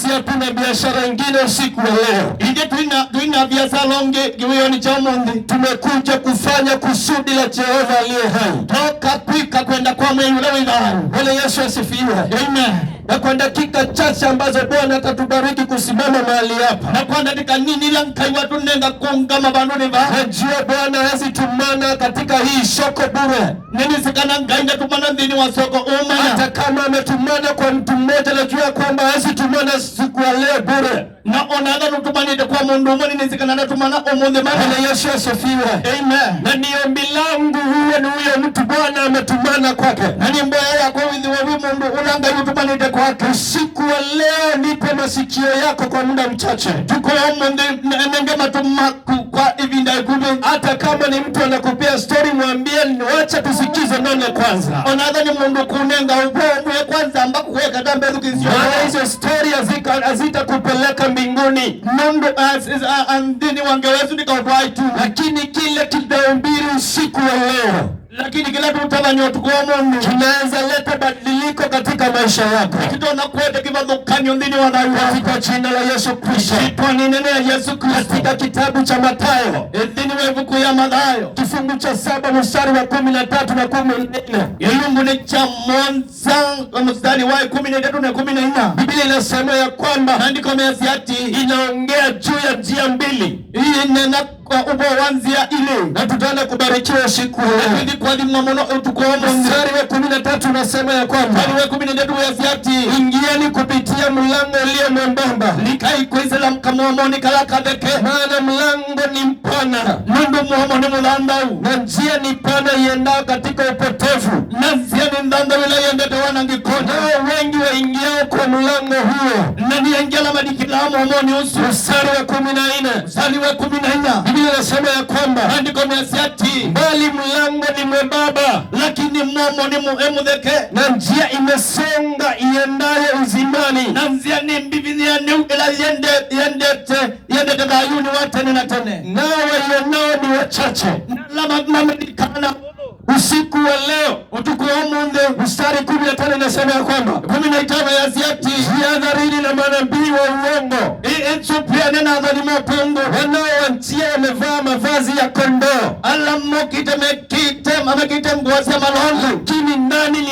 sisi hatuna biashara nyingine usiku wa leo. Ije tuina biashara longe kiwe ni cha Mungu. Tumekuja kufanya kusudi la Jehova aliye hai. Toka kwika kwenda kwa mwenye yule wao. Bwana Yesu asifiwe. Amen. Na kwa dakika chache ambazo Bwana atatubariki kusimama mahali hapa. Na kwa dakika nini lankai watu nenga kongama banone ba. Najua Bwana hazitumana katika hii soko bure. Nini sikana ngainda tumana ndini wa soko umana. Hata kama ametumana kwa mtu mmoja, najua kwamba hazitumana siku ya leo bure. Na onaga nutumanite kwa mundu mwani nisikana natumana omunde mana. Bwana Yesu asifiwe. Amen. Na ni ombi langu huyo ni huyo mtu Bwana ametumana kwake. Na ni mboya yako withi wa mundu unanga yutumanite kwake. Usiku wa leo nipe masikio yako kwa muda mchache. Tuko omunde nenge matumaku kwa ivinda ikumi. Hata kama ni mtu anakupea story, mwambie wacha tusikize none kwanza. Onaga ni mundu kunenga upo kwanza ambako kuweka dambe tukizio. Maana hizo story hazitakupeleka mbinguni. Mundu andini wangewezu nikautuwa itu. Lakini kile kitaubiri usiku wa leo, lakini kila tutabanyo tukuwa mundu kinaweza leta badiliko katika maisha yako. Kitona kuwete kibadhukanyo ndini wanayua. Katika jina la Yesu Kristo. Kitwani nene ya Yesu Kristo. Katika kitabu cha Mathayo. Ndini wevuku ya Mathayo. Kifungu cha 7 mstari wa 13 na 14. Yelungu ni cha mwanza mstari wa 13 na 14. Biblia inasema ya kwamba andiko measiati inaongea juu ya njia mbili. Hii nena kwa ubo wanzia ile. Na tutaenda kubarikiwa siku leo. Lakini kwa limamono utukuwa mstari wa 13 unasema ya kwamba mstari wa 13 yasiati ingieni kupitia mlango ulio mwembamba. Likai kwezela mkamomoni kalaka deke. Maana mlango ni mpana. Mundu muhamoni mulandau. Na njia ni pana iendao katika upotevu. Na njia ni ndanda wila yendete wanangikona. Nao wengi waingiao kwa mlango huo. Na ni engela madikila muhamoni usu. Mstari wa 14. Mstari wa 14. Biblia inasema ya kwamba andiko measiati bali mlango ni mwembamba, lakini momo ni muemudheke. Na njia imesonga iendayo uzimani. Na njia ni mbivi ya new ila yendete dayuni watene na tene. Nao waionao ni wachache. Lama mamedikana. Usiku wa leo utukuwa munde. Mstari 15 inasema ya kwamba 15 ya siati jihadharini na manabii wa uongo. Ethiopia nena adhani mapungu wanaowatia wamevaa mavazi ya kondoo. Alamu amekite mguwasi ya malongo. Lakini ndani ni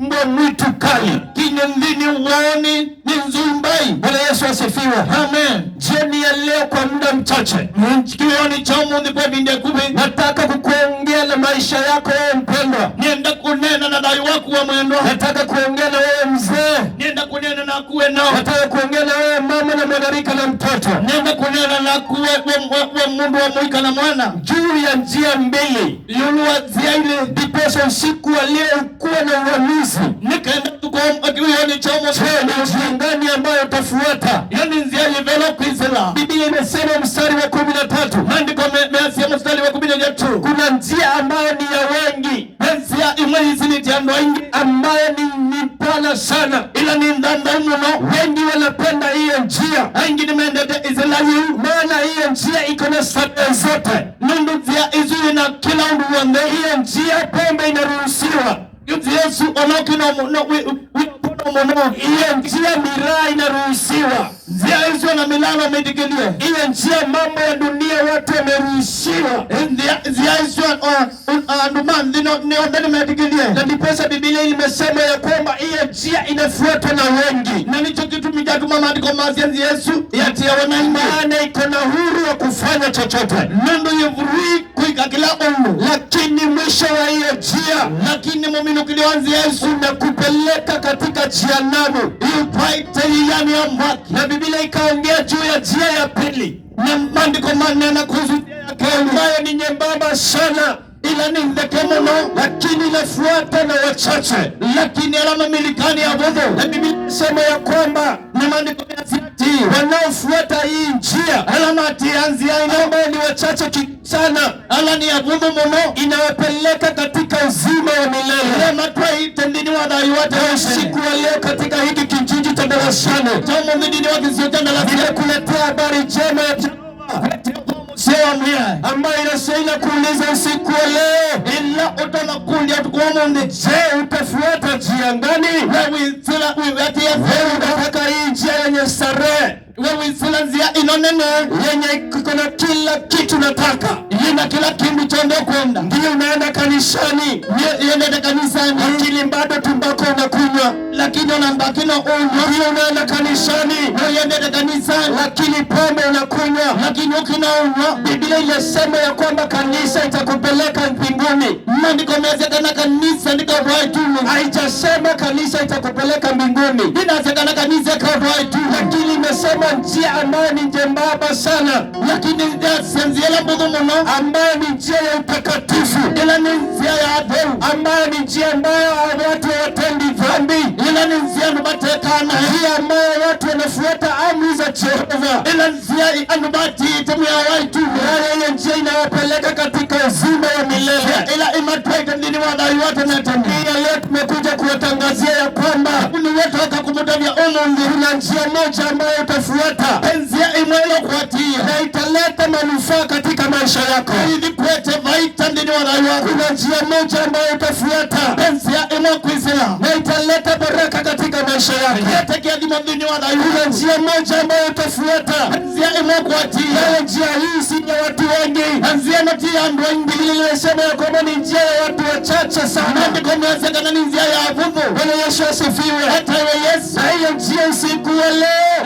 mbwa mwitu kali. Kinyendini uoni ni nzumbai. Bwana Yesu asifiwe. Amen. Jioni ya leo kwa muda mchache kioni cha mundu kwa binde kubi. Nataka kukuongea na maisha yako wewe mpendwa. Nienda kunena na dai waku wa mwendo. Nataka kuongea na wewe mzee. Nienda kunena na kuwe nao. Nataka kuongea na wewe mama na mwanarika na mtoto. Nienda kunena na kuwe mundu wa muika na mwana. Juu ya njia mbili. Yuluwa zia ile. Diposha usiku wa leo ukuwe na uamuzi. Nikaenda tukuwa kiwioni cha umo. Ni njia gani ambayo utafuata? Yani njia livelo kwizela. Biblia imesema mstari wa 13. Andiko measia mstari wa 13. Kuna njia ambayo ni ya wengi. Njia imwe hizi ni tiando ingi. Ambayo ni pana sana. Ila ni ndanda umuno. Wengi wanapenda hiyo njia. Ingi ni mendete izela yu. Maana hiyo njia iko na starehe zote. Nundu njia izui na kila undu wande. Hiyo njia pombe inaruhusiwa. Yesu onokino muno muno. Hiyo njia miraa inaruhusiwa. Njia hizo na milala medikilie. Hiyo njia mambo ya dunia watu wameruhusiwa. Njia hizo andumani ni ondani medikilie. Na ndiposa Biblia imesema ya kwamba hiyo njia inafuatwa na wengi. Na nicho kitu mijatu mama andiko mazienzi Yesu yatia wanangi. Maana iko na huru wa kufanya chochote. Nundu yevuri kuika kila undu. Lakini mwisho wa hiyo njia, lakini muminu kiliwanzi Yesu na kupeleka katika jehanamu. Iupaite yani ya mwaki. Na Biblia ikaongea juu ya njia ya pili. Na mandiko manena kuhusu ambayo ni nyembamba sana. Ila ni ndeke muno. Lakini inafuata na wachache. Lakini alama milikani ya vudu. Na Biblia inasema ya kwamba na mandiko ya siati wanaofuata hii njia alama atianzi ya ino ambayo ni wachache sana. Ala ni ya vudu muno. Inawapeleka katika uzima wa milele. Lema tuwa itendini wa dahi wate usiku wa leo katika hiki kijiji cha Darashani. Tamu mbidini wa kisiotanda la kuletea habari njema ya sio amia ambayo inastahili kuuliza usiku wa leo, ila utona kundi atukuomonde. Je, utafuata njia gani? Wewe unataka hii njia yenye starehe, wewe sila njia inonene yenye kuna kila kitu nataka, ina kila kitu chonde kwenda, ndio unaenda kanisani, unaenda kanisani, lakini bado tumbako unakunywa, lakini unabaki na unywa. Ndio unaenda kanisani, unaenda kanisani, lakini pombe unakunywa, lakini ukinaonywa. Biblia inasema ya kwamba kanisa itakupeleka mbinguni. Maandiko yamesema kanisa ndikavai tu. Haijasema kanisa itakupeleka mbinguni. Inasema kanisa kavai tu, lakini imesema njia ambayo ni njembamba sana, lakini ndio mno, ambayo ni njia ya utakatifu, ila ni njia ya adhabu, ambayo ni njia ambayo watu hawatendi dhambi, ila ni njia matekana, njia ambayo watu wanafuata amri za Jehova, ila njia anubati tumia watu, ile njia inawapeleka katika uzima wa milele, ila imatwaita ndini wadai wote na tani. Leo tumekuja kuwatangazia ya kwamba ni wote wakumutavya umungu, kuna njia moja ambayo utafuata, njia imwelo kuatia na italeta manufaa katika maisha yako. Ili kwete vaita ndini wadai wako. Kuna njia moja ambayo utafuata, njia imwakwizila, na italeta baraka katika maisha yako. Kuna njia moja ambayo utafuata, njia imwakuatia, na njia hii si ya watu wengi, njia natia andu wengi. Nilisema ya kwamba ni njia ya watu wachache sana. Ni njia ya avuvu. Bwana Yesu asifiwe. Hata Yesu. Na hiyo njia usiku wa leo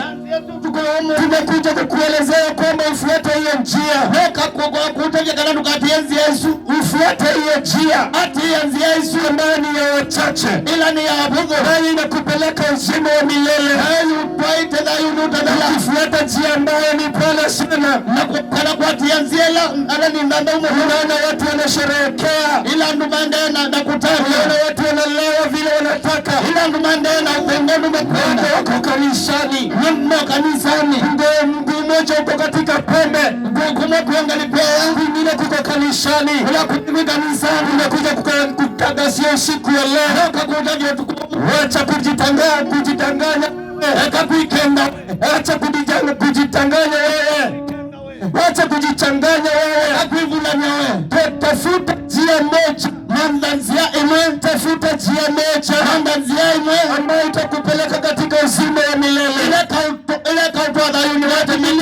tumekuja kukuelezea kwamba ufuate hiyo njia. Ufuate hiyo njia, Yesu ambayo ni ya wachache, ila ni ya avuvu, nayo inakupeleka uzima wa milele. Ukifuata njia ambayo ni pana sana, unaona watu wanasherehekea, unaona watu wanalewa vile wanataka, wako kanisani, mguu mmoja uko katika pombe, mwingine kuko kanisani. Unakuja kutangazia usiku wa leo, wacha kujitanganya, acha kujitanganya wewe, wacha kujichanganya wewe, tafuta njia moja, tafuta njia moja ambayo itakupeleka katika uzima wa milele.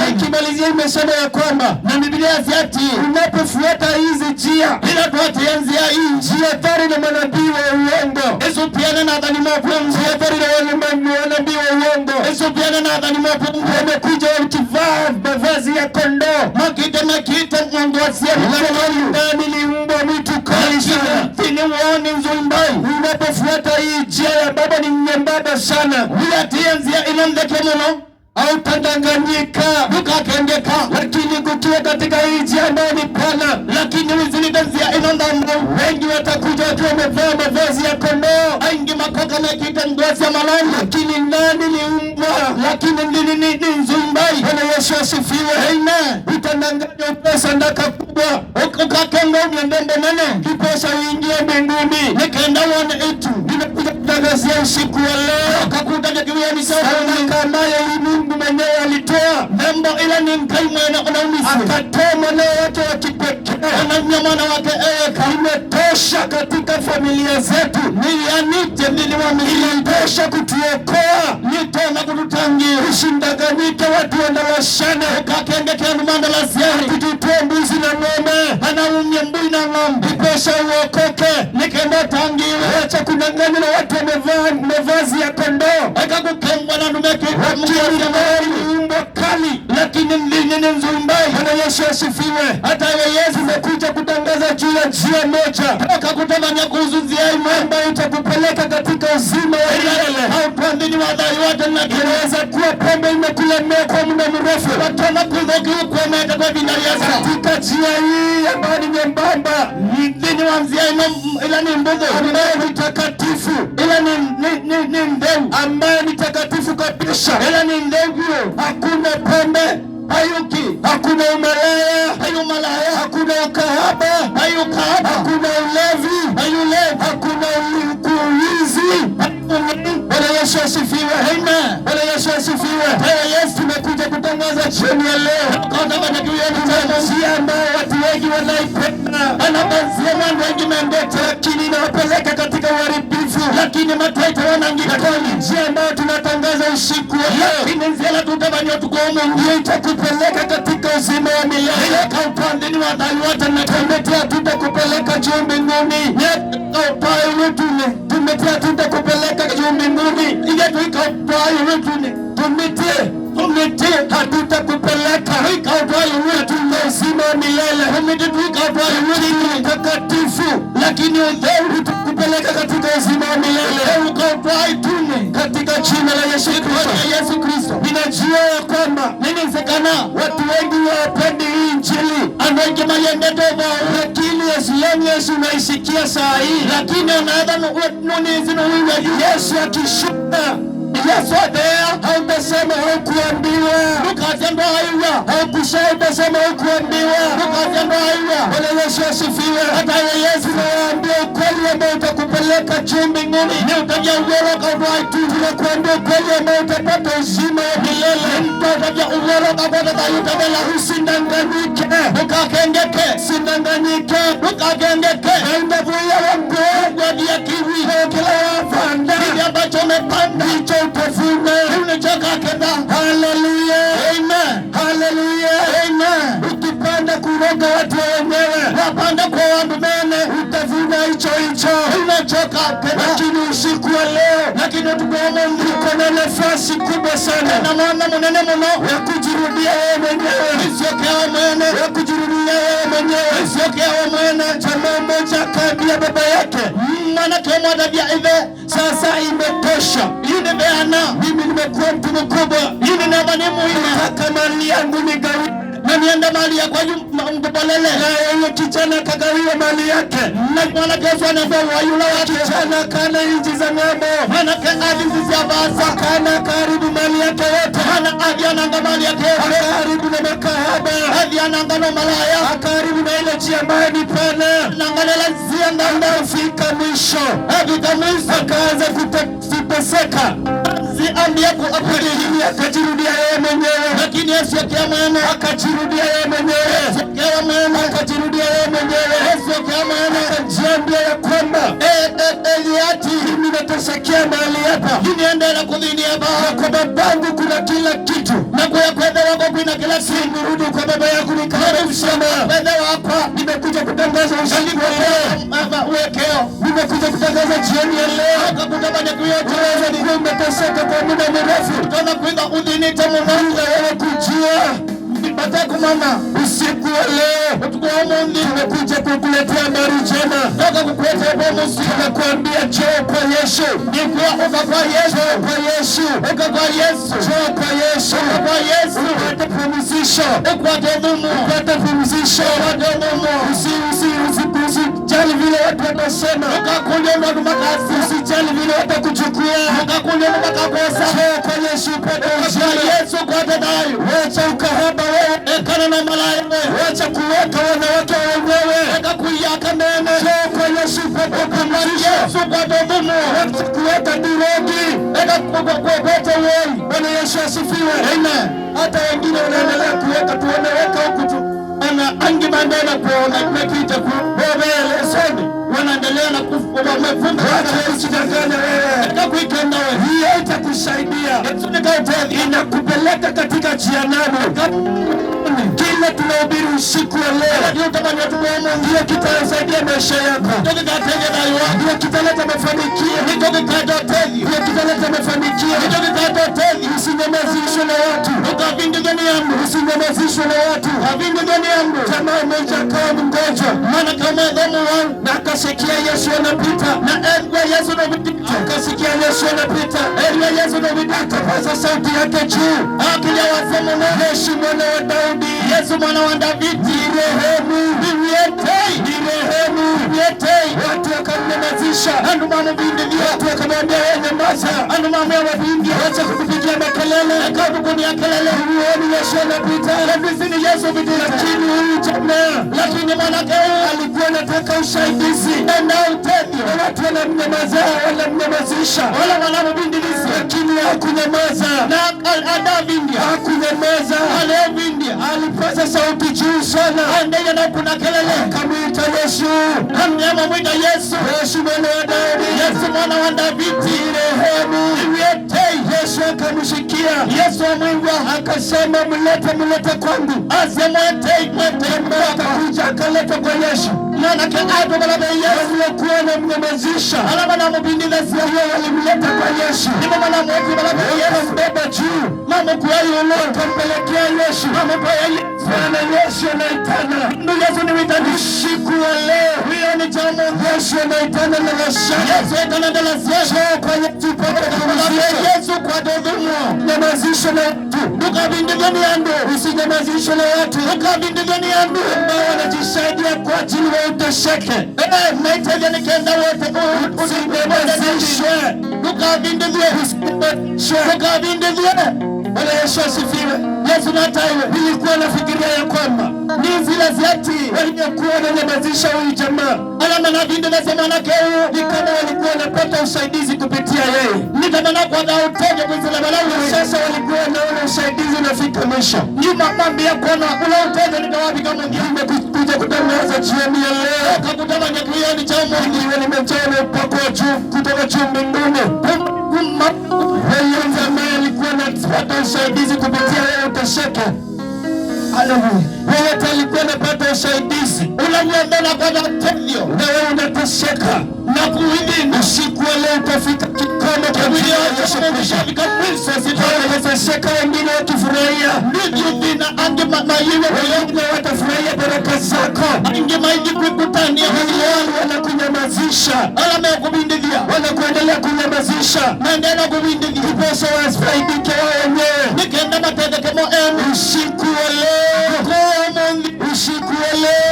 Ikimalizia imesema ya kwamba na Biblia ziati, unapofuata hizi njia, njia dhari na manabii wa uongo, njia dhari na manabii wa uongo, wamekuja wakivaa mavazi ya kondoo, ndani ni mbwa mwitu kali sana. Unapofuata hii njia ya baba ni nyembamba sana, hautadanganyika, lakini kukiwa katika hii njia ambayo ni pana, wengi watakuja wakiwa wamevaa mavazi ya kondoo, lakini ndani ni mbwa. Bwana Yesu asifiwe. Utadanganywa upesa ndaka kubwa, kiposa uingie mbinguni. Nimekuja kutangazia usiku wa leo sadaka ambayo Mungu mwenyewe alitoa, akatoa mwana wake wa kipekee, imetosha katika familia zetu, imetosha kutuokoa, usindanganyike watu wanawashane, kututoa mbuzi na ng'ombe, ipesha uokoke. Wacha kudanganywa na watu wamevaa mavazi ya kondoo, umbo kali, lakini Bwana Yesu asifiwe. Hata Yesu amekuja kutangaza juu ya njia moja ambayo itakupeleka katika uzima wa milele. Inaweza kuwa pombe imekulemea kwa muda mrefu, katika njia hii ambayo ni nyembamba, ambayo ni takatifu, ambayo ni takatifu kabisa, hakuna pombe, hakuna umalaya, hakuna ukahaba, hakuna ulevi, hakuna uwizi. Bwana Yesu asifiwe. Bwana Yesu asifiwe. Tumekuja kutangaza jioni ya leo njia ambayo watu wengi wanaipenda, anabanzia mambo wengi mendete, lakini inawapeleka katika uharibifu, lakini mataifa wanaingia kwenye njia ambayo tunatangaza usiku wa leo, lakini njia tutabania tukuombe ndio itakupeleka katika uzima wa milele. Kwa upande ni wadai wote na tumetea tutakupeleka juu mbinguni. Kwa wetu tumetea tutakupeleka juu mbinguni. Ile tuikaupai wetu tumetea hatutakupeleka ikaupai wetu na uzima wa milele. Tuikaupai wetu takatifu, lakini udheu kupeleka katika uzima wa milele. Ukaupai tune katika jina la Yesu Kristo. Ninajua ya kwamba inawezekana watu wengi wapendi hii Injili, anwengi mayendete wao, lakini Yesu unaisikia saa hii, lakini unadhani nuni zinu huyu Yesu akishuka, Yesu adea, hautasema haukuambiwa. Nukazendo haiwa, haukusema haukuambiwa. Nukazendo haiwa, wale Yesu asifiwe. Hata Yesu nawaambia ukweli ambao utakupeleka juu mbinguni. Ni utajia uwelo kawai tu. Tunakuambia ukweli ambao utapata uzima wa milele. Mtu utajia uwelo kawai utabela. Usindanganyike, ukakengeke. Sindanganyike, ukakengeke. Naindavuya wangu, wadia kiwi. Kila wafanda, hili ambacho umepanda, hicho utafuna. Unachoka kenda. Hallelujah, amen. Hallelujah, amen. Ukipanda kuroga watu wenyewe, wapanda kwa watu mene, utavuna hicho. Unachoka kenda. Lakini usiku wa leo, lakini tukuomba mliko na nafasi kubwa sana, na maana munene muno ya kujirudia wewe mwenyewe. Isiokea mwene ya kujirudia wewe mwenyewe. Isiokea mwene. Jamaa mmoja akaambia baba yake, mwana kama dabia hivi, sasa imetosha. Yule beana, mimi nimekuwa mtu mkubwa. Yule namba ni muhimu. Hata mali yangu nigawi. Na nienda mali ya kwa mkubalele. Na yeye kijana kagawiwa mali yake. Na mwana Yesu anaambia wayula wa kijana kana inji za ng'ambo. Hana ardhi za basa. Kana karibu mali yake yote. Hana ardhi ananga mali yake yote. Karibu na makahaba. Ardhi ananga na malaya. Karibu na ile njia ambayo ni pana. Nangalela njia ambayo fika mwisho. Hadi mwisho akaanza kuteseka. Ziambia kuabudia, akajirudia yeye mwenyewe. Lakini Yesu akiamana akajirudia yeye mwenyewe. Akiamana akajirudia yeye mwenyewe. Yesu akiamana akajiambia ya kwamba Eliati, mimi natasakia mahali hapa. Niendelea kudhini hapa. Kwa babangu kuna kila kitu. Na kwa kwenda wako kuna kila kitu. Nirudi kwa baba yangu nikamsema. Baba wako nimekuja kutangaza ushindi wa leo. Mama uwekeo. Nimekuja kutangaza jioni ya leo. Akakutabana kuyote. Wewe umeteseka kwa muda mrefu. Tuna kuinga udhini tamu na wewe kujua. Batako mama, usiku wa leo tukuomba nimekuja kukuletea habari njema. Nataka kukuletea bomu sika kuambia njoo kwa Yesu. Nikuwa uka kwa Yesu, kwa Yesu. Uka kwa Yesu, njoo kwa Yesu. Uka kwa Yesu, upate pumzisho. Upate dhumu, upate pumzisho. Upate dhumu. Usijali vile watu watasema. Ukakulia mwana makasi. Usijali vile watakuchukua. Ukakulia mwana makakosa. Njoo kwa Yesu, upate uzima. Kwa Yesu, upate dayo. Wacha ukahaba wewe, ekana na malaya wewe. Wacha kuweka wanawake wenyewe. Eka kuyaka mene. Njoo kwa Yesu, upate pumzisho. Yesu, upate dhumu. Wacha kuweka dirogi. Eka kuweka wewe. Bwana Yesu asifiwe. Amen. Hata wengine wanaendelea kuweka, tuoneweka huku tu. Angi mandela kuona kimekita kubobele soni. Wanaendelea na wamefunga. Wacha usidanganya wewe. Eka kuikenda wewe. Hii haitakusaidia. Inakupeleka katika jehanamu. Kile tunahubiri usiku wa leo ndio kitasaidia maisha yako. Ndio kitaleta mafanikio. Ndio kitaleta mafanikio. Usinyamazishwe na watu. Usinyamazishwe na watu. Kama mmoja akawa mgonjwa, maana kama dhamu wangu, na akasikia Yesu anapita, na Yesu anapita, akasikia Yesu anapita, Yesu anapita, akapaza sauti yake juu, akilia wasema na Yesu mwana wa Daudi, Yesu mwana wa Davidi, rehemu, watu wakamnyamazisha. Anumana vindi watu wakamwambia wewe nyamaza. Anumana ya vindi wacha kukupigia makelele. Akabukunia kelele. Huoni Yesu anapita. Ni Yesu vidi. Lakini huyu jamaa, lakini mwanake alikuwa anataka usaidizi. Na uteni watu wanamnyamazisha. Wala wanamvindiliza. Lakini hakunyamaza. Na ada vindi hakunyamaza. Aleo vindi alipaza sauti juu sana, andenya na kuna kelele, akamwita Yesu, amwita Yesu, Yesu mwana wa Daudi, Yesu mwana wa Davidi, rehemu niwete. Yesu akamshikia, Yesu amwingwa, akasema mlete kwangu, asemwete akakuja akaleta kwa Yesu. Manake ado balabe Yesu walikuwa na mnyamazisha, alama na mbindila siya walimleta kwa Yesu. Nimo mana mweti balabe Yesu mbeba juu, mama kwa yolo kampelekea Yesu, mama kwa Yesu. Bwana Yesu anaitana, ndu Yesu ni witani siku wa leo. Huyo ni jamu Yesu anaitana na lasha, Yesu aitana na lasha. Choo kwa Yesu pake balabe Yesu kwa dodhumo, nyamazisha na watu. Duka bindi gani yandu, usinyamazisha na watu. Duka bindi gani yandu, ambao wanajisaidia kwa ajili wa utosheke. Maitaja nikenda wote usinyamazishe. Duka bindi vye, duka bindi vye. Bwana Yesu asifiwe. Yesu nataiwe, nilikuwa nafikiria ya kwamba ni zile ziati waliokuwa wananyamazisha huyu jamaa. Alama na bindi nasema nake huyu ni kama walikuwa wanapata usaidizi kupitia yeye. Ni kama na kwa dao teja kwa zile malawi. Sasa walikuwa wanaona usaidizi unafika mwisho. Nyuma mambi ya kuona ula uteja nikawapi kama ngime kuja kutangaza jioni ya leo. Kakutama nyakuyani cha Mungu nimejawa na upako wa juu kutoka juu mbinguni. Wewe jamaa alikuwa anapata usaidizi kupitia yeye utosheke. Haleluya. Wewe alikuwa anapata usaidizi. Unamwambia kwa tendo na wewe unatosheka. Na kuhini usiku wa leo utafika kikomo cha mwili wa Yesu umeshafika mwisho. Sitaweza wengine wakifurahia. Ndivyo vina ange maiwe wengine watafurahia baraka zako. Ange maiji kukutania wale wanakunyamazisha. Alama ya kubindivia. Wanakuendelea kunyamazisha. Naendelea kubindivia. Kiposa wasifaidike wao wenyewe. Nikenda matende kemo usiku wa leo. Usiku wa leo.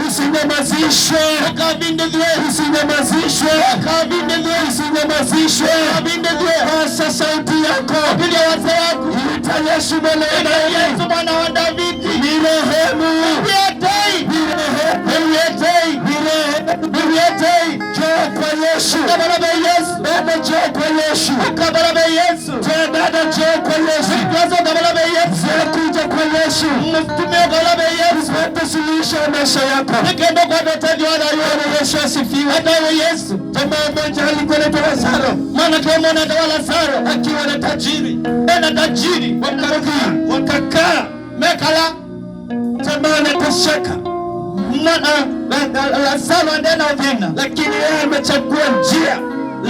Usinyamazishwe. Ukabindivia. Usinyamazishwe. Ukabindivia. Usinyamazishwe. Ukabindivia. Pasa sauti yako. Bila wazee wako. Ita Yesu mwana wa Daudi. Yesu mwana wa Davidi. Nirehemu. Niletei. Niletei. Niletei. Njoo kwa Yesu. Ukabalabe Yesu. Dada njoo kwa Yesu. Ukabalabe Yesu. Dada njoo kwa Yesu. Yesu ukabalabe Yesu. Kuja kwa Yesu. Mtume ukabalabe Yesu. Atasuluhisha maisha yako. Nikenda kwa daktari wala yule Yesu asifiwe. Hata Yesu. Jamaa mmoja alikuwa anaitwa Lazaro. Maana kama anaitwa Lazaro akiwa na tajiri. Na tajiri wakakaa mekala. Jamaa anatosheka. Lazaro ndena uvina. Lakini yeye amechagua njia.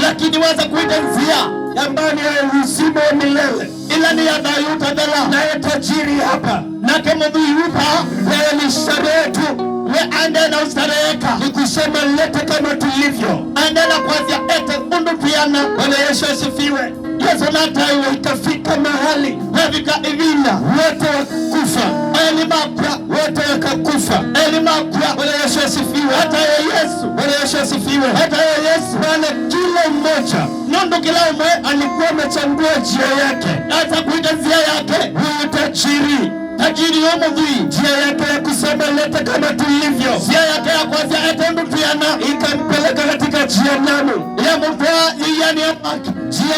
Lakini waza kuita njia ambayo ni uzima wa milele. Ila ni ya dayuta dala. Na ya tajiri hapa. Na kama yupa wewe ni starehe tu. We andena ustareheka. Ni kusema lete kama tulivyo. Andena kwanzia ete undu piana. Bwana Yesu asifiwe. Yesu nataiwe ikafika mahali wavika ivina wote wakufa. Elimapya wote wakakufa. Elimapya. Bwana Yesu asifiwe. Hata ya Yesu. Bwana Yesu asifiwe. Hata ya Yesu. Bwana kila mmoja nondo kila umwe alikuwa amechagua njia yake. Hata kuita njia yake huyu tajiri. Tajiri yomo dhui. Njia yake ya kusema lete kama tulivyo. Njia yake ya kwanza etendu tuyana. Ikampeleka katika jehanamu. Ya mtoa iyani ya maki. Njia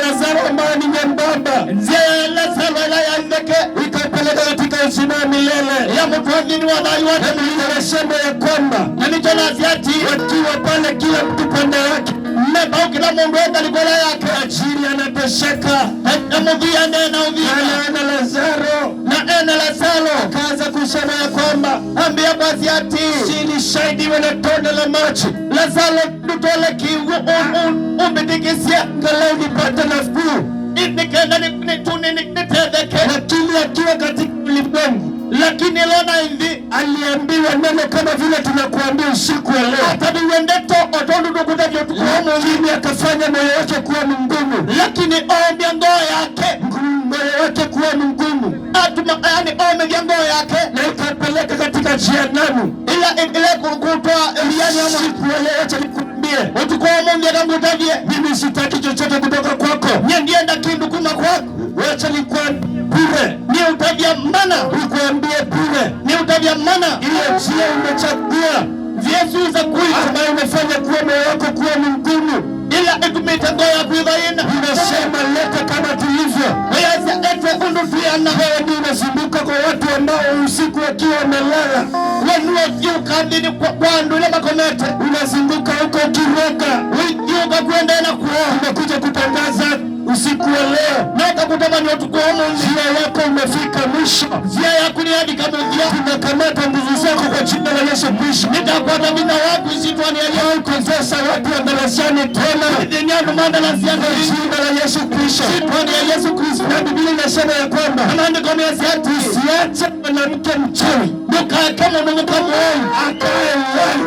Lazaro ambayo ni nyembamba. Njia ya Lazaro ya ndeke. Ikampeleka katika uzima wa milele. Ya mtoa nini wadai wate mwile resema ya kwamba. Na nito naziati wakiwa pale kila mtu pande yake. Mmeba ukila mungu enda likola yake. Tajiri anatosheka. Mudhi anena uvina. Ana Lazaro. Na ena Lazaro kaanza kusema ya kwamba ambia bazi ati sili shaidiwe na tone la maji. Lazaro tutole kiwu umbidikisia kalau nipata nafuu. Inikenda nitedeke. Lakini akiwa katika ulimwengu. Lakini lona hivi aliambiwa neno kama vile tunakuambia usiku wa leo. Hata niwendeto otondo nduguda vyotu kuhomo hini akafanya moyo wake kuwa mngumu. Lakini ombia ngoo yake moyo wake kuwa mngumu. Yani ombia ngoo yake na ikapeleka katika jehanamu. Ila kutoa yani ama siku wa leo acha nikuambie. Utukuwa Mungu atakutavie. Mimi sitaki chochote kutoka kwako. Ndienda kindukuma kwako. Wacha nikuambie bure. Ni utavya mana. Nikuambie bure. Ni utavya mana. Ile njia umechagua. Yesu za kuita. Ambayo umefanya kuwa moyo wako kuwa mngumu. Ila etumita ngoa ya kuivaina. Unasema leta kama tulivyo. Weyaza ete undu tuyana. Wewe ni unazunduka kwa watu wakiwa wamelala. Ukandini kwandu ile makomete, unazunguka huko ukiroga, ukiuka kuenda na kuoa. Umekuja kutangaza usiku wa leo na utakutamani watu kuomu. Njia yako umefika mwisho, njia yako ni hadi kama njia. Tunakamata nguvu zako kwa jina la Yesu Kristo. Nitakwata mina watu isitwani ya leo kukozesha watu wa darasani tena Nideniano mandalasiani kwa jina la Yesu Kristo. Isitwani ya Yesu Kristo. Na Biblia inasema ya kwamba maandiko yasiati, usiache mwanamke mchawi kama Mungu kamwoi akae wai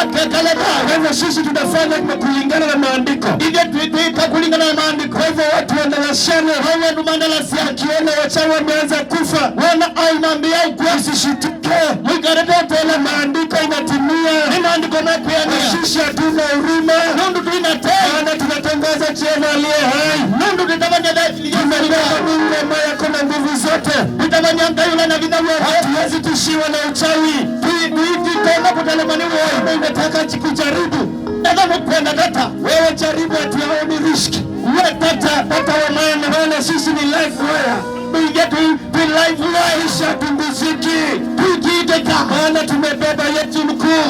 akakaleta. Hivyo sisi tunafanya kulingana na maandiko. Hivyo tuita kulingana na maandiko. Hivyo watu wa darasani hawa ndo mandalasiani kiona wachawi wameanza kufa, wana ainaambia usishituke, mwikarete tele maandiko inatimia. Ni maandiko napeania. Sisi hatuna huruma. Nundu tunatenda. Maana tunatangaza jina aliye hai. Nundu tutabanya dai. Mungu ambaye akona nguvu zote. Tutabanya ngayula na vinawe. Hatuwezi tushiwa na uchawi. Tuiti tena kutalemani wewe. Unataka kujaribu. Nada mkwenda data. Wewe jaribu ati hao ni riski. Wewe data wa maana sisi ni life wire. Tuingia tu life wire. Isha tumbuziki. Tukiiteka. Maana tumebeba Yesu mkuu.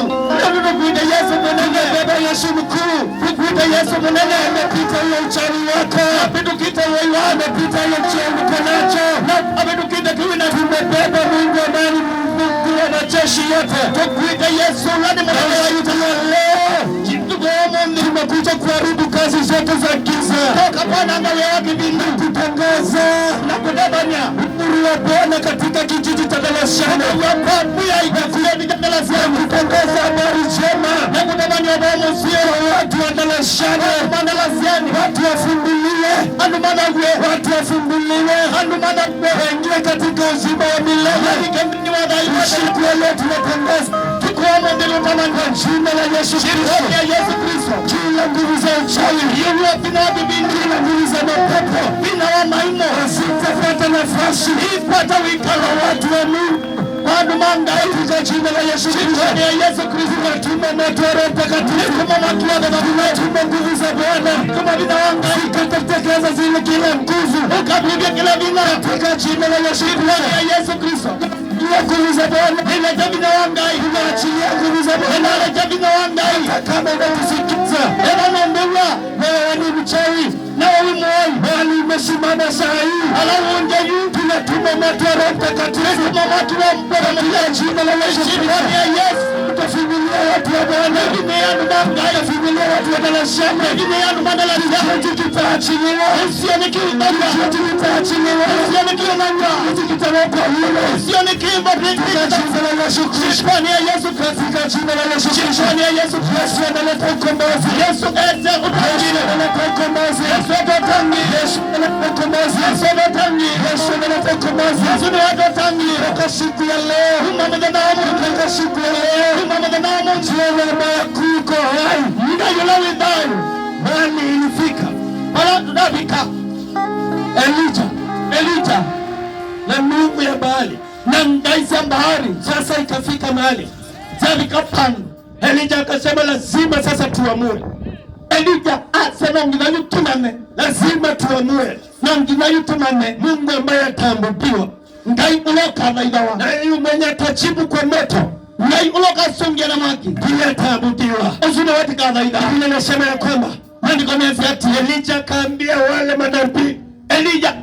Tunakuita Yesu mwenene. Tumebeba Yesu mkuu. Tukuita Yesu mwenene. Amepita hiyo uchawi wako. Ametukita wewe. Amepita hiyo uchawi uko nacho. Ametukita kiwina. Tumebeba Mungu ambaye ni Mungu wa majeshi yote. Tukuita Yesu mwenene mwenene wa yuta leo. Tumekuja kuharibu kazi zote za giza. Toka Bwana angalia wake bindu. Kutangaza na kudabanya uhuru wa Bwana katika kijiji cha Darashani. Kutangaza habari njema na kudabanya wabamo sio watu wa Darashani. Watu wafunguliwe. Watu wafunguliwe. Waingie katika uzima wa milele. Siku ya leo tunatangaza kwa jina la Yesu Kristo. Kila nguvu za uchawi, kila nguvu za mapepo hazitapata nafasi watu wa Mungu. Katika jina la Yesu Kristo. Tunatuma moto wa Roho Mtakatifu. Tunatuma nguvu za Bwana zikateketeza zile kila nguvu katika jina la Yesu Kristo. Nguvu za Bwana inaachilia nguvu za Bwana. Kama unatusikiza wewe ni mchawi na wewe mwoi, bali umesimama saa hii, tunatuma moto wa Roho Mtakatifu katika jina la Yesu Kristo. Utafungulia watu wa Bwana, utafungulia watu wa Darashani. Kitu kitaachiliwa, kitu kitaachiliwa, kitu kitawekwa hilo katika Yesu Kristo. Yesu analeta ukombozi. Yesu analeta ukombozi. Toka siku ya leo, toka siku ya leo, njia ya kuko hai. Mali ilifika. Elijah na Mungu ya Baali na ngaisi ya bahari. Sasa ikafika mahali Kapanga. Elijah akasema lazima sasa tuamue. Elijah asema nginayutumane. Lazima tuamue. Na nginayutumane. Mungu ambaye ataambudiwa. Ngai uloka vaidawa. Na yu mwenye atajibu kwa moto. Ngai uloka sungia na maki. Ndiye ataabudiwa. Usuna watika vaidawa. Biblia inasema ya kwamba maandiko yasiati Elijah kaambia wale manabii. Elijah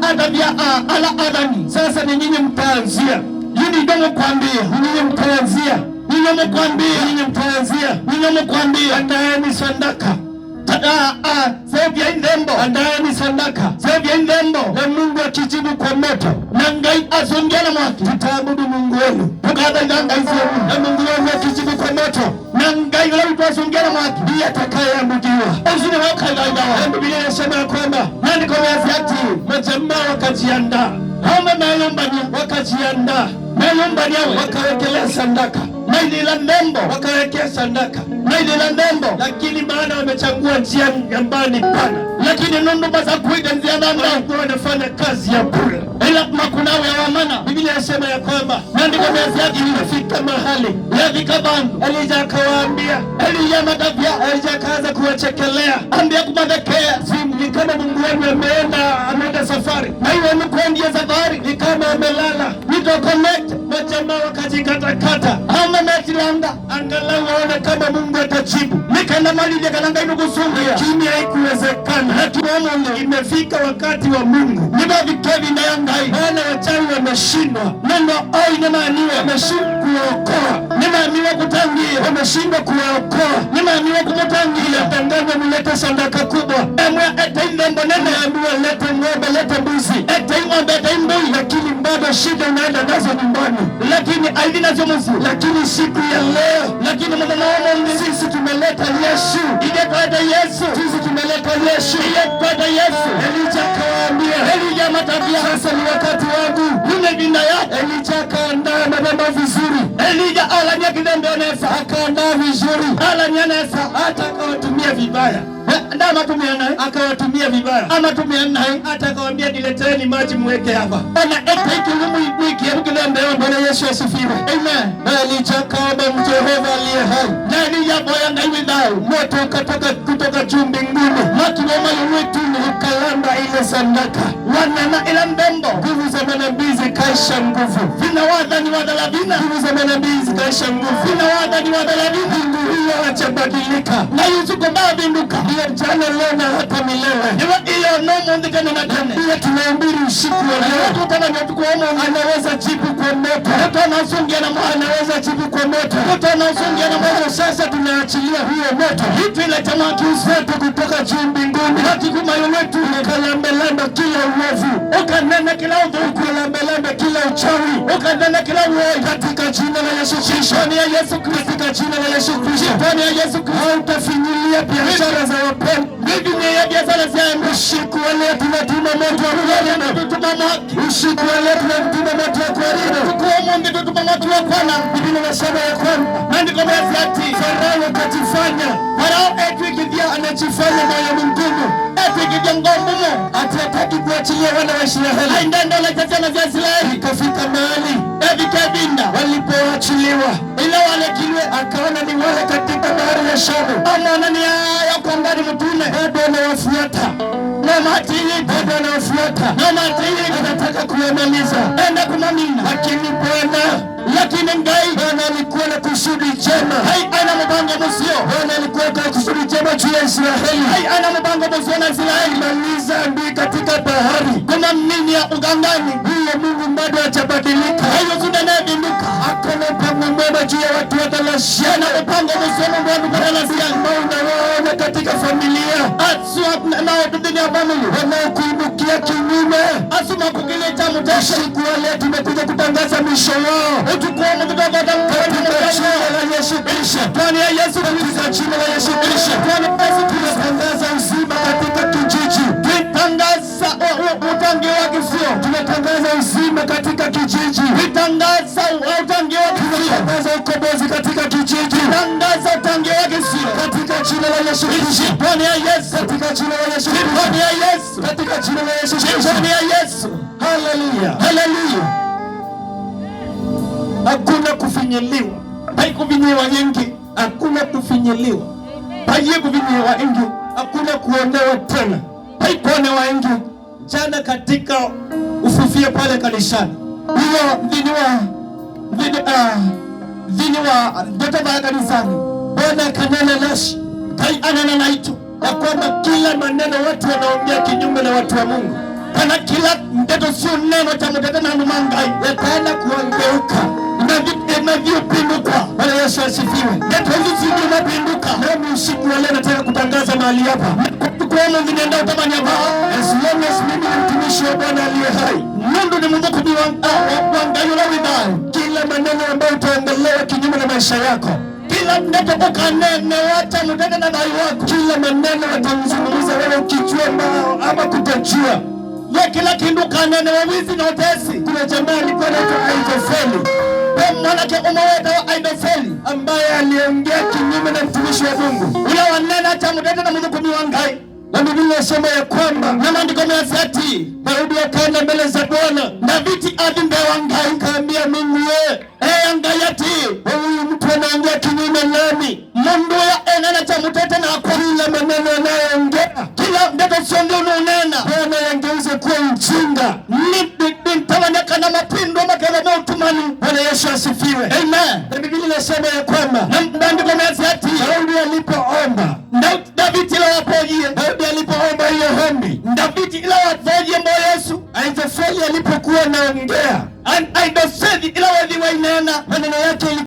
atavia ala adani. Sasa ni nyinyi mtaanzia. Yuni domo kuambia. Nyinyi mtaanzia. Andaeni sadaka. Andaeni sadaka. Na Mungu akijibu kwa moto. Na ngai azongea na mwaki. Tutaabudu Mungu wenu. Na Mungu wenu akijibu kwa moto. Na ngai wenu azongea na mwaki. Ndiye atakayeabudiwa. Biblia inasema ya kwamba maandiko yasiati majamaa wakajiandaa. Wakajiandaa. Wakawekelea sadaka. Wakawekea sadaka. Lakini maana wamechagua njia ambayo ni pana. Lakini nundu basa kuiga njia namba wanafanya kazi ya bure. Ila makunawe ya wamana. Biblia inasema ya kwamba maandiko yasiati imefika mahali yafika bandu. Elijah akawaambia. Elijah akaanza kuwachekelea. Ambia kumadekea. Ni kama Mungu wenu ameenda safari. Na iwe mkuendia safari. Ni kama amelala. Nito wakokomete, majamaa wakajikatakata, ama metilanga, angalau waone kama Mungu atajibu. Nikana malile kalanga inukusungia, lakini haikuwezekana. Hatuomoni, imefika wakati wa Mungu. Nibavikevi na yangai, wana wachawi wameshindwa. Neno oi nemaaniwa, wameshindwa kuwaokoa. Nemaaniwa kutangia, wameshindwa kuwaokoa. Nemaaniwa kumutangia, tanganya mulete sandaka kubwa. Emwe ete indembo nene, emwe lete ng'ombe, lete mbuzi. Ete ng'ombe, ete mbui, lakini bado shida unaenda nazo nyumbani. Lakini aidi nazo mzi, lakini siku ya leo, lakini mwanaume sisi tumeleta Yesu. Ile baada Yesu, sisi tumeleta Yesu. Ile baada Yesu, Elija kawaambia, Elija matabia, sasa ni wakati wangu. Yule bina ya Elija kaandaa mabamba vizuri. Elija alania kidembe onesa, akaandaa vizuri. Alania nesa, hata akawatumia vibaya. Ndama tumia naye, akawatumia vibaya. Ama tumia naye, hata akawaambia nileteni maji muweke hapa. Ona eka ikilumu wiki ya kidembe Bwana Yesu asifiwe. Amen. Na Elija kaomba Jehova aliye hai. Na Elija boya ngaiwidao. Moto kutoka juu mbinguni. Watu wa moyo wetu ukalamba ile sandaka. Wanana ila mbembo. Nguvu za manabii zikaisha nguvu. Vinawadha ni wadalabina. Nguvu za manabii zikaisha nguvu. Vinawadha ni wadalabina. Mungu hiyo hajabadilika. Na Yesu kwamba binduka. Hiyo jana leo na hata milele. Hiyo nomo ndikana na tene. Hiyo tunahubiri usiku wa leo. Watu tena nyatukuomo anaweza jibu kwa moto. Watu anasungia na moto. Anaweza jibu kwa moto. Watu anasungia na moto. Sasa tunaachilia huyo moto. Hitu ile jamaa kiusetu kutoka juu mbinguni. Hati kumayo wetu ukalambelambe kila uovu. Ukanena kila udhu. Ukalambelambe kila uchawi. Ukanena kila uovu. Katika jina la Yesu Kristo. Ndani ya Yesu Kristo. Katika jina la Yesu Kristo. Ndani ya Yesu Kristo. Hautafinyilia biashara za wapenda. Mimi ya biashara za usiku wa leo tunatuma moto wa kuharibu. Usiku wa leo tunatuma moto wa kuharibu. Tukuomo tunatuma moto wa kuharibu. Biblia inasema ya kwamba maandiko yasema Farao atajifanya. Farao etikivia anajifanya moyo mgumu. Etikivia ngumu. Atataki kuachilia wana wa Israeli. Haindanda la tazama za Israeli. Kafika mahali David walipoachiliwa. Ila wale kilwe akaona ni wale katika bahari ya Shamu. Anaona ni haya kwa ndani mtume. Bado anawafuata. Na matili bado anawafuata. Na matili anataka kuamaliza. Enda kumamina. Lakini lakini ngai Bwana alikuwa na kusudi jema. Hai ana mpango msio. Bwana alikuwa na kusudi jema juu ya Israeli. Hai ana mpango msio na Israeli. Maliza ndui katika bahari. Kuna nini ya ugangani? Huyo Mungu bado hajabadilika. Hayo tunanaye binduka. Hakuna mpango mwema juu ya watu wa Galatia. Na mpango msio Mungu wa Galatia. Ambao unaona katika familia. Asua na watu ya family. Wanaokuinukia kinyume. Asuma kukileta mtashi. Kwa leo tumekuja kutangaza misho wao. Utukuomu kutoka katika jina la Yesu Kristo. Ndani ya Yesu Kristo, jina la Yesu Kristo. Ndani ya Yesu Kristo, tunatangaza uzima katika kijiji. Tunatangaza utangi wa kifo. Tunatangaza uzima katika kijiji. Tunatangaza utangi wa kifo. Tunatangaza ukombozi katika kijiji. Tunatangaza utangi wa kifo katika jina la Yesu Kristo. Ndani ya Yesu, katika jina la Yesu Kristo. Ndani ya Yesu, katika jina la Yesu Kristo. Ndani ya Yesu. Haleluya. Haleluya. Hakuna kufinyiliwa. Haikufinyiwa wengi. Hakuna kufinyiliwa. Haikufinyiwa wengi. Hakuna kuonewa tena. Haikuonewa wengi. Jana katika ufufia pale kanisani. Hiyo vini wa ndoto wa kanisani. Bwana kanena nasi. Kai anana naitu. Ya kwamba kila maneno watu wanaongea kinyume na watu wa Mungu. Kana kila ndoto sio neno cha mtata na mangai. Yataenda kuangeuka. Inavyopinduka. Bwana Yesu asifiwe. Ndoto hizi zinapinduka. Mimi usiku wa leo nataka kutangaza mahali hapa. Tukuomo vinaenda utamani hapa. As long as mimi ni mtumishi wa Bwana aliye hai. Mungu ni Mungu kuangalia na widai. Kila maneno ambayo utaongelewa kinyume na maisha yako. Kila ndoto ukanene wacha mtende na dai wako. Kila maneno watamzungumza wewe ukijua ama kutojua. Kila kindu kanene wawizi na utesi. Kuna jamaa alikuwa anaitwa Aidofeli. Mwanake umeweta wa Aidofeli ambaye aliongea kinyume na mtumishi wa Mungu. Ule wanena hata mtende na mdhukumi wangai. Na Biblia inasema ya kwamba na maandiko yasema Daudi akaenda mbele za Bwana na viti adimbe wangai kaambia Mungu angayati huyu mtu anaongea kinyume nami. Mungu ya enena cha mtete na akila maneno anayoongea. Kila ndoto sio ndio unanena. Bwana yangeuze kuwa ujinga. Nitawanyaka na mapindo makala moto. Bwana Yesu asifiwe. Amen. Na Biblia inasema ya kwamba Maandiko yanasema Daudi alipoomba, Daudi alipoomba hiyo ombi, Daudi Yesu Ahithofeli alipokuwa anaongea, Ahithofeli